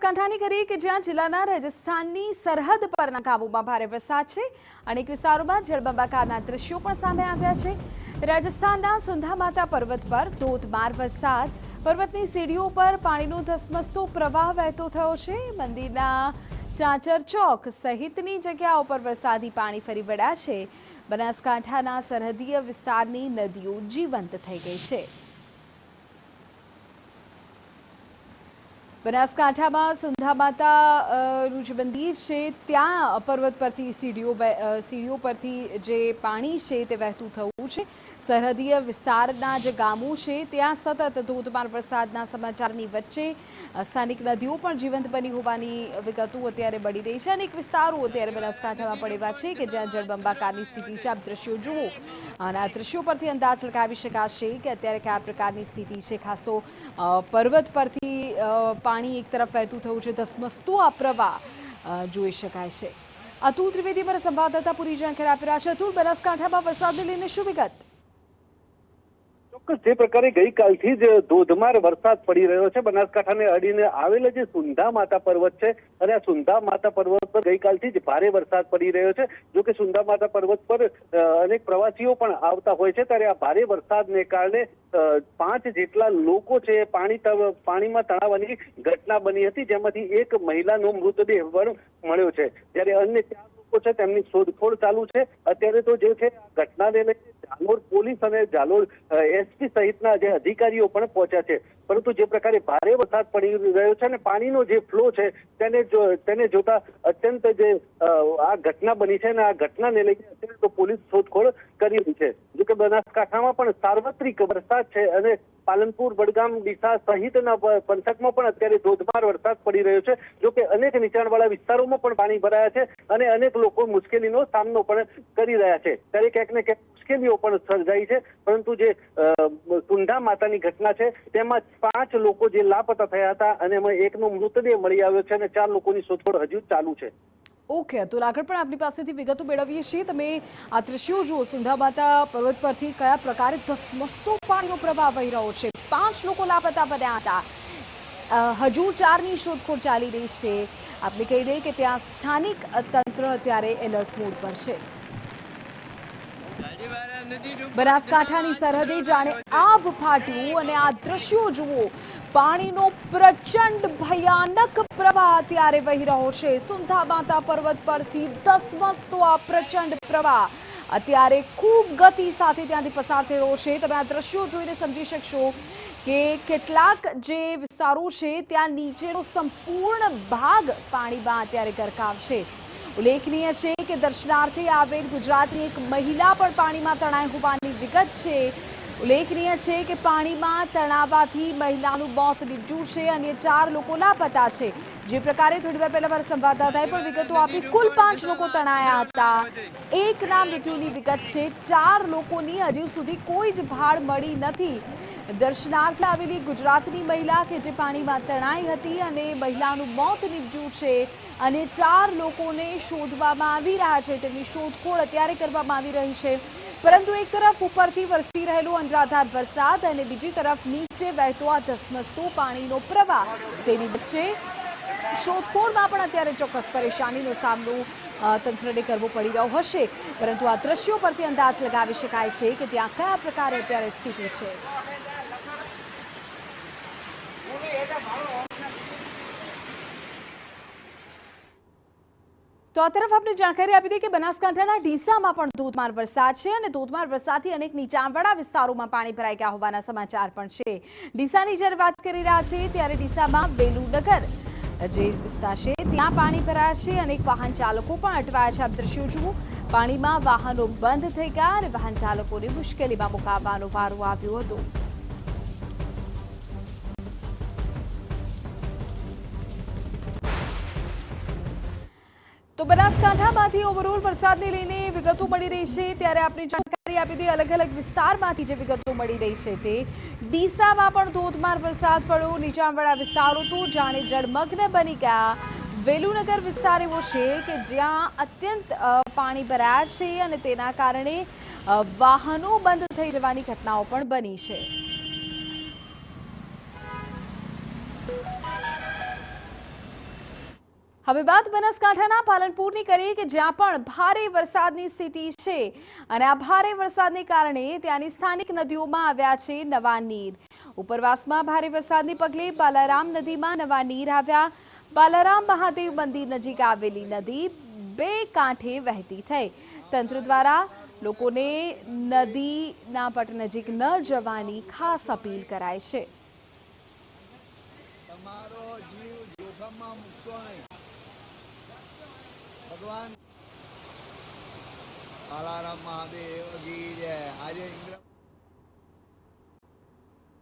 બનાસકાંઠાની કરી કે જ્યાં જિલ્લાના રાજસ્થાનની સરહદ પરના કાબુમાં ભારે વરસાદ છે। અનેક વિસ્તારોમાં જળબંબાકારના દ્રશ્યો પણ સામે આવ્યા છે। રાજસ્થાનના સુંધામાતા પર્વત પર ધોધમાર વરસાદ, પર્વતની સીડીઓ પર પાણીનો ધસમસતો પ્રવાહ વહેતો થયો છે। મંદિરના ચાચર ચોક સહિતની જગ્યાઓ પર વરસાદી પાણી ફરી વળ્યા છે। બનાસકાંઠાના સરહદીય વિસ્તારની નદીઓ જીવંત થઈ ગઈ છે। બનાસકાંઠામાં સુંધામાતાનું જે મંદિર છે ત્યાં પર્વત પરથી સીડીઓ પરથી જે પાણી છે તે વહેતું થયું છે। સરહદીય વિસ્તારના જે ગામો છે ત્યાં સતત ધોધમાર વરસાદના સમાચારની વચ્ચે સ્થાનિક નદીઓ પણ જીવંત બની હોવાની વિગતો અત્યારે મળી રહી છે। અનેક વિસ્તારો અત્યારે બનાસકાંઠામાં પડી એવા છે કે જ્યાં જળબંબાકારની સ્થિતિ છે। આપ દ્રશ્યો જુઓ અને આ દ્રશ્યો પરથી અંદાજ લગાવી શકાશે કે અત્યારે કયા પ્રકારની સ્થિતિ છે। ખાસ તો પર્વત પરથી પાણી એક તરફ વહેતું થયું છે, ધસમસતો આ પ્રવાહ જોઈ શકાય છે। અતુલ ત્રિવેદી પર સંવાદદાતા પૂરી જાણકારી આપી રહ્યા છે। અતુલ, બનાસકાંઠામાં વરસાદને લઈને શું વિગત? ચોક્કસ જે પ્રકારે ગઈકાલથી જ ધોધમાર વરસાદ પડી રહ્યો છે બનાસકાંઠાને અડીને આવેલા જે સુંધામાતા પર્વત છે અને આ સુંધામાતા પર્વત પર ગઈકાલથી જ ભારે વરસાદ પડી રહ્યો છે। જો કે સુંધામાતા પર્વત પર અનેક પ્રવાસીઓ પણ આવતા હોય છે, ત્યારે આ ભારે વરસાદને કારણે 5 જેટલા લોકો છે પાણીમાં તણાવવાની ઘટના બની હતી, જેમાંથી એક મહિલાનો મૃતદેહ પણ મળ્યો છે, જ્યારે અન્ય 4 લોકો છે તેમની શોધખોળ ચાલુ છે। અત્યારે તો જે છે આ ઘટનાને લઈને જાલોર પોલીસ અને જાલોર એસપી સહિતના જે અધિકારીઓ પણ પહોંચ્યા છે, પરંતુ જે પ્રકારે ભારે વરસાદ પડી રહ્યો છે અને પાણીનો જે ફ્લો છે તેને જોતા અત્યંત જે આ ઘટના બની છે અને આ ઘટનાને લઈને અત્યારે તો પોલીસ શોધખોળ કરી રહી છે। જો કે બનાસકાંઠામાં પણ સાર્વત્રિક વરસાદ છે અને પાલનપુર, વડગામ, ડીસા સહિતના પંથકમાં પણ અત્યારે ધોધમાર વરસાદ પડી રહ્યો છે। જો કે અનેક નીચાણવાળા વિસ્તારોમાં પણ પાણી ભરાયા છે અને અનેક લોકો મુશ્કેલીનો સામનો પણ કરી રહ્યા છે, ત્યારે ક્યાંક ને ક્યાંક મુશ્કેલીઓ પણ સર્જાઈ છે। પરંતુ જે સુંધા માતાની ઘટના છે તેમાં 5 લોકો જે લાપતા થયા હતા અને એમાં એકનો મૃતદેહ મળી આવ્યો છે અને 4 લોકોની શોધખોળ હજુ ચાલુ છે। ઓકે અતુલ, આગળ પણ આપણી પાસેથી વિગતો મેળવીએ છીએ। તમે આ દ્રશ્યો જુઓ, સુંધામાતા પર્વત પરથી કયા પ્રકારે ધસમસતો પાણીનો પ્રવાહ વહી રહ્યો છે। 5 લોકો લાપતા બન્યા હતા, હજુ 4ની શોધખોળ ચાલી રહી છે। આપણે કહી દઈએ કે ત્યાં સ્થાનિક તંત્ર અત્યારે એલર્ટ મોડ પર છે। બનાસકાંઠાની સરહદે જાણે આભ ફાટ્યું અને આ દ્રશ્યો જુઓ, પાણીનો પ્રચંડ ભયાનક પ્રવાહ અત્યારે વહી રહ્યો છે। સુંધામાતા પર્વત પરથી ધસમસતો આ પ્રચંડ પ્રવાહ અત્યારે ખૂબ ગતિ સાથે ત્યાંથી પસાર થઈ રહ્યો છે। તમે આ દ્રશ્યો જોઈને સમજી શકશો કે કેટલાક જે વિસ્તારો છે ત્યાં નીચેનો સંપૂર્ણ ભાગ પાણીમાં અત્યારે ગરકાવ છે। ઉલ્લેખનીય છે કે દર્શનાર્થે આવેલ ગુજરાતની એક મહિલા પણ પાણીમાં તણાઈ હોવાની વિગત છે। ઉલ્લેખનીય છે કે પાણીમાં તણાવાથી મહિલાનું મોત નીપજ્યું છે અને 4 લોકો લાપતા છે। જે પ્રકારે થોડી વાર પહેલા મારા સંવાદદાતાએ પણ વિગતો આપી, કુલ 5 લોકો તણાયા હતા, એકના મૃત્યુની વિગત છે, 4 લોકોની હજી સુધી કોઈ જ ભાળ મળી નથી। દર્શનાર્થે આવેલી ગુજરાતની મહિલા કે જે પાણીમાં તણાઈ હતી અને મહિલાનું મોત નીપજ્યું છે અને 4 લોકોને શોધવામાં આવી રહ્યા છે, તેમની શોધખોળ અત્યારે કરવામાં આવી રહી છે। પરંતુ એક તરફ ઉપરથી વરસી રહેલો અનરાધાર વરસાદ અને બીજી તરફ નીચે વહેતો આ ધસમસતો પાણીનો પ્રવાહ, તેની વચ્ચે શોધખોળમાં પણ અત્યારે ચોક્કસ પરેશાનીનો સામનો તંત્રને કરવો પડી રહ્યો હશે, પરંતુ આ દ્રશ્યો પરથી અંદાજ લગાવી શકાય છે કે ત્યાં કયા પ્રકારે અત્યારે સ્થિતિ છે। તો આ તરફ આપણે જાણકારી આપી દઈએ કે બનાસકાંઠાના ડીસામાં પણ ધોધમાર વરસાદ છે અને ધોધમાર વરસાદથી અનેક નીચાણવાળા વિસ્તારોમાં પાણી ભરાઈ ગયા હોવાના સમાચાર પણ છે। ડીસાની જ્યારે વાત કરી રહ્યા છીએ ત્યારે ડીસામાં વેલુનગર જે વિસ્તાર છે ત્યાં પાણી ભરાયા છે, અનેક વાહન ચાલકો પણ અટવાયા છે। આપ દ્રશ્યો જુઓ, પાણીમાં વાહનો બંધ થઈ ગયા અને વાહન ચાલકોને મુશ્કેલીમાં મુકાવવાનો વારો આવ્યો હતો। તો બનાસકાંઠામાંથી ઓવરઓલ વરસાદને લઈને વિગતો મળી રહી છે, ત્યારે આપણે જાણકારી આપી દઈએ અલગ અલગ વિસ્તારમાંથી જે વિગતો મળી રહી છે તે ડીસામાં પણ ધોધમાર વરસાદ પડ્યો, નીચાણવાળા વિસ્તારો તો જાણે જળમગ્ન બની ગયા। વેલુનગર વિસ્તાર એવો છે કે જ્યાં અત્યંત પાણી ભરાયા છે અને તેના કારણે વાહનો બંધ થઈ જવાની ઘટનાઓ પણ બની છે। હવે વાત બનાસકાંઠાના પાલનપુરની કરીએ કે જ્યાં પણ ભારે વરસાદની સ્થિતિ છે અને આ ભારે વરસાદને કારણે ત્યાંની સ્થાનિક નદીઓમાં આવ્યા છે નવા નીર. ઉપરવાસમાં ભારે વરસાદને પગલે બાલારામ નદીમાં નવા નીર આવ્યા. બાલારામ મહાદેવ મંદિર નજીક આવેલી નદી બે કાંઠે વહેતી થઈ. તંત્ર દ્વારા લોકોને નદીના પટ નજીક ન જવાની ખાસ અપીલ કરાઈ છે. તમારો જીવ જોખમમાં મૂકતો નહીં. ભગવાન બાલારામ મહાદેવ કી જય. આજે ઇન્દ્ર